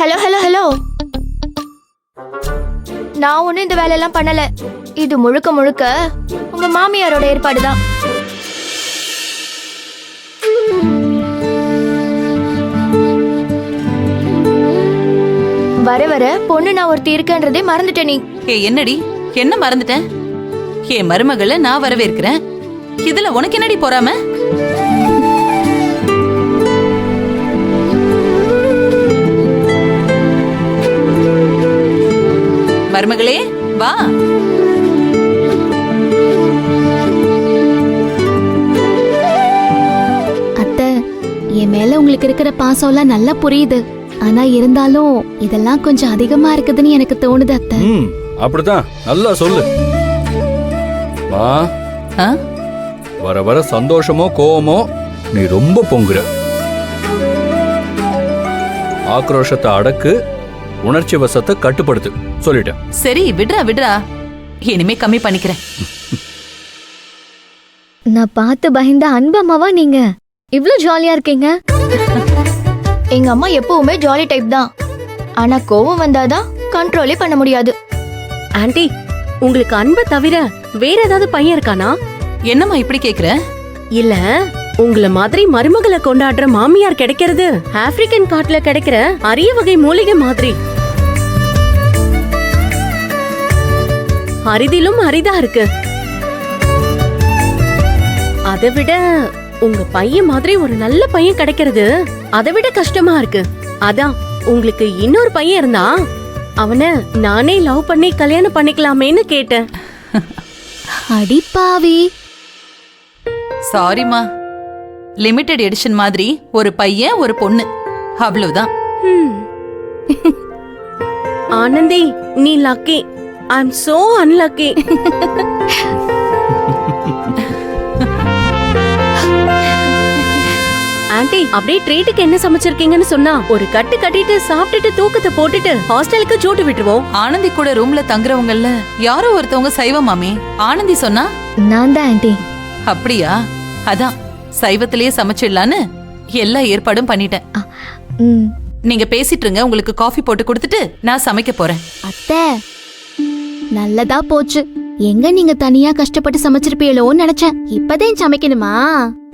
Hello hello hello, நான் ஒன்னும் இந்த வேலையெல்லாம் பண்ணல. இது முழுக்க முழுக்க உங்க மாமியாரோட ஏற்பாடுதான். வர வர பொண்ணு நான் ஒருத்தி இருக்கன்றதே மறந்துட்ட நீ. என்னடி என்ன மறந்துட்டேன்? என் மருமகளை நான் வரவேற்கிறேன். இதுல உனக்கு என்னடி போறாம? மருமகளே வா. அத்தை, என் மேல உங்களுக்கு இருக்கிற பாசம் எல்லாம் நல்லா புரியுது. ஆனா இருந்தாலும் இதெல்லாம் கொஞ்சம் அதிகமா இருக்குதுன்னு எனக்கு தோணுது அத்தை. அப்படிதான், நல்லா சொல்லு. வர வர சந்தோஷமோ கோவமோ நீ ரொம்ப பொங்குற. ஆக்ரோஷத்தை அடக்கு, உணர்ச்சி வசத்தை கட்டுப்படுத்து சொல்லிட்டேன். சரி விடுறா விடுறா, இனிமே கம்மி பண்ணிக்கிறேன். நான் பார்த்து பயந்த அன்பம்மாவா நீங்க? இவ்ளோ ஜாலியா இருக்கீங்க. எங்க அம்மா எப்பவுமே ஜாலி டைப் தான். ஆனா கோவம் வந்தாதான் கண்ட்ரோலே பண்ண முடியாது. ஆண்டி, உங்களுக்கு அன்பை தவிர வேற ஏதாவது பையன் இருக்கானா? என்னம்மா இப்படி கேக்குற? இல்ல, உங்கள மாதிரி மருமகளை கொண்டாடுற மாமியார் கிடைக்கிறது ஆப்பிரிக்கன் காட்டுல கிடைக்கிற அரிய வகை மூலிகை மாதிரி. அரிதிலும் அரிதா இருக்கு. அதை விட உங்க பையன் மாதிரி ஒரு நல்ல பையன் கிடைக்கிறது அதை விட கஷ்டமா இருக்கு. அதான் உங்களுக்கு இன்னொரு பையன் இருந்தா அவனை நானே லவ் பண்ணி கல்யாணம் பண்ணிக்கலாமேன்னு கேட்டேன். அடிப்பாவி. சாரிமா, லிமிடெட் எடிஷன் மாதிரி ஒரு பையன் ஒரு பொண்ணு, அவ்வளவுதான். ஆனந்தி, நீ lucky. I am so unlucky. Aunty, அப்படியே ட்ரீட்டுக்கு என்ன சமைச்சிருக்கீங்கன்னு சொன்னா ஒரு கட்டு கட்டிட்டு சாப்பிட்டுட்டு தூக்கத்தை போட்டுட்டு ஹாஸ்டலுக்கு ஜூட்டு விட்டுருவோம். ஆனந்தி கூட ரூம்ல தங்குறவங்கல்ல யாரோ ஒருத்தவங்க சைவமாமே. ஆனந்தி சொன்னா நான் தான் ஆண்டி. அப்படியா? அதான் சைவத்திலேயே சமைச்சிடலான்னு எல்லா ஏற்பாடும் பண்ணிட்டேன். நீங்க பேசிட்டு இருங்க, உங்களுக்கு காஃபி போட்டு கொடுத்துட்டு நான் சமைக்க போறேன். அத்தை, நல்லதா போச்சு. எங்க நீங்க தனியா கஷ்டப்பட்டு சமைச்சிருப்பீங்களோன்னு நினைச்சேன். இப்பதான் சமைக்கணுமா?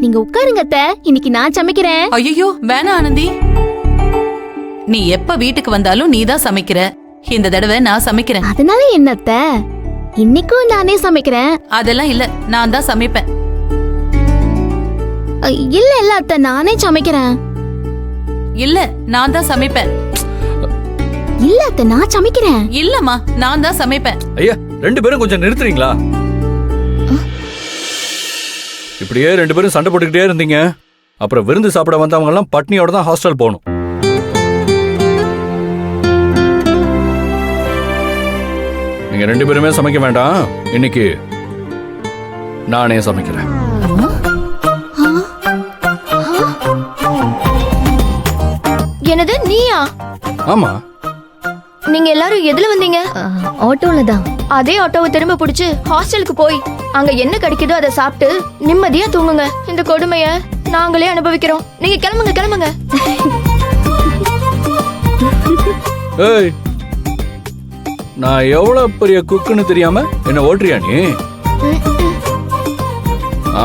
நீங்க உட்காருங்க அத்தை, இன்னைக்கு நான் சமைக்கிறேன். ஐயோ வேணா ஆனந்தி, நீ எப்ப வீட்டுக்கு வந்தாலும் நீ தான் சமைக்கிற. இந்த தடவை நான் சமைக்கிறேன். அதனால என்ன அத்தை, இன்னைக்கும் நானே சமைக்கிறேன். அதெல்லாம் இல்ல, நான் தான் சமைப்பேன். இல்ல இல்ல அத்தை, நானே சமைக்கிறேன். இல்ல, நான் தான் சமைப்பேன். இல்ல அத்தை, நான் சமைக்கிறேன். இல்லம்மா, நான் தான் சமைப்பேன். ஐயா, ரெண்டு பேரும் கொஞ்சம் நிறுத்துறீங்களா? இப்படியே ரெண்டு பேரும் சண்டை போட்டுக்கிட்டே இருந்தீங்க, அப்புறம் விருந்து சாப்பிட வந்தவங்க எல்லாம் பட்னியோட தான் ஹாஸ்டல் போகணும். நீங்க ரெண்டு பேருமே சமைக்க வேண்டாம், இன்னைக்கு நானே சமைக்கிறேன். என்னது, நீயா? ஆமா. நீங்க எல்லாரும் எதுல வந்தீங்க? ஆட்டோல தான். அதே ஆட்டோவை திரும்ப பிடிச்சு ஹாஸ்டலுக்கு போய் அங்க என்ன கிடைக்குதோ அதை சாப்பிட்டு நிம்மதியா தூங்குங்க. இந்த கொடுமைய நாங்களே அனுபவிக்கிறோம். நீங்க கிளம்புங்க கிளம்புங்க. ஏய், நான் எவ்வளவு பெரிய குக்குன்னு தெரியாம என்ன ஓட்டுறியா நீ?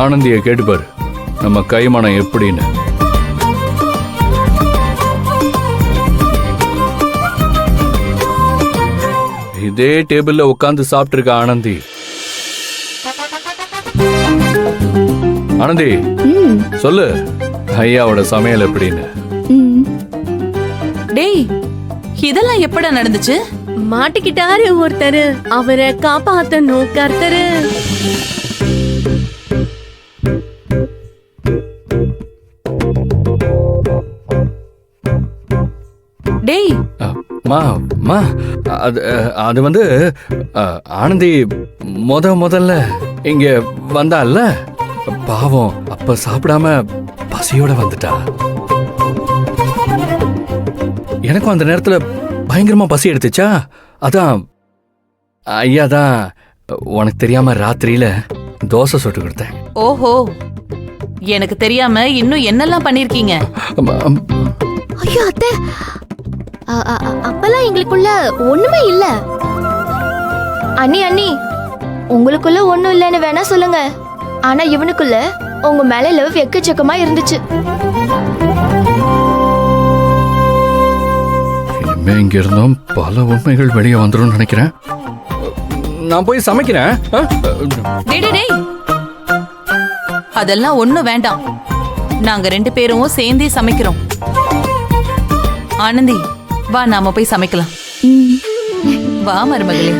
ஆனந்திய கேட்டுப்பாரு நம்ம கைமானம் எப்படின்னு. இதே டேபிள்ல உட்கார்ந்து சாப்பிட்டு இருக்க ஆனந்தி. ஆனந்தி, சொல்லு ஐயாவோட சமையல் எப்படின்னு. டேய், இதெல்லாம் எப்படா நடந்துச்சு? மாட்டிக்கிட்டாரு ஒருத்தரு, அவரை காப்பாத்தணும் கர்த்தரு. டேய், அது வந்து ஆனந்தி முதல்ல இங்க வந்தால, பாவம் அப்ப சாப்பிடாம பசியோட வந்துட்டா. எனக்கும் அந்த நேரத்துல பயங்கரமா பசி எடுத்துச்சா, அதான் ஐயா தான் உனக்கு தெரியாம ராத்திரியில தோசை சுட்டு கொடுத்தேன். ஓஹோ, எனக்கு தெரியாம இன்னும் என்னெல்லாம் பண்ணிருக்கீங்க? ஐயோ அத்தை, அப்பெல்லாம் எங்களுக்குள்ள ஒண்ணுமே இல்ல. அண்ணி உங்களுக்குள்ள ஒண்ணும் இல்லைன்னு வேணா சொல்லுங்க, ஆனா இவனுக்குள்ள உங்க மேல லவ் எக்கச்சக்கமா இருந்துச்சு. இனிமே இங்க இருந்தும் பல உண்மைகள் வெளியே வந்துடும் நினைக்கிறேன். நான் போய் சமைக்கிறேன். டேய், டேய், டேய். அதெல்லாம் ஒண்ணும் வேண்டாம். நாங்க 2 பேரும் சேர்ந்தே சமைக்கிறோம். ஆனந்தி, வா நாம போய் சமைக்கலாம். வா மருமகளே.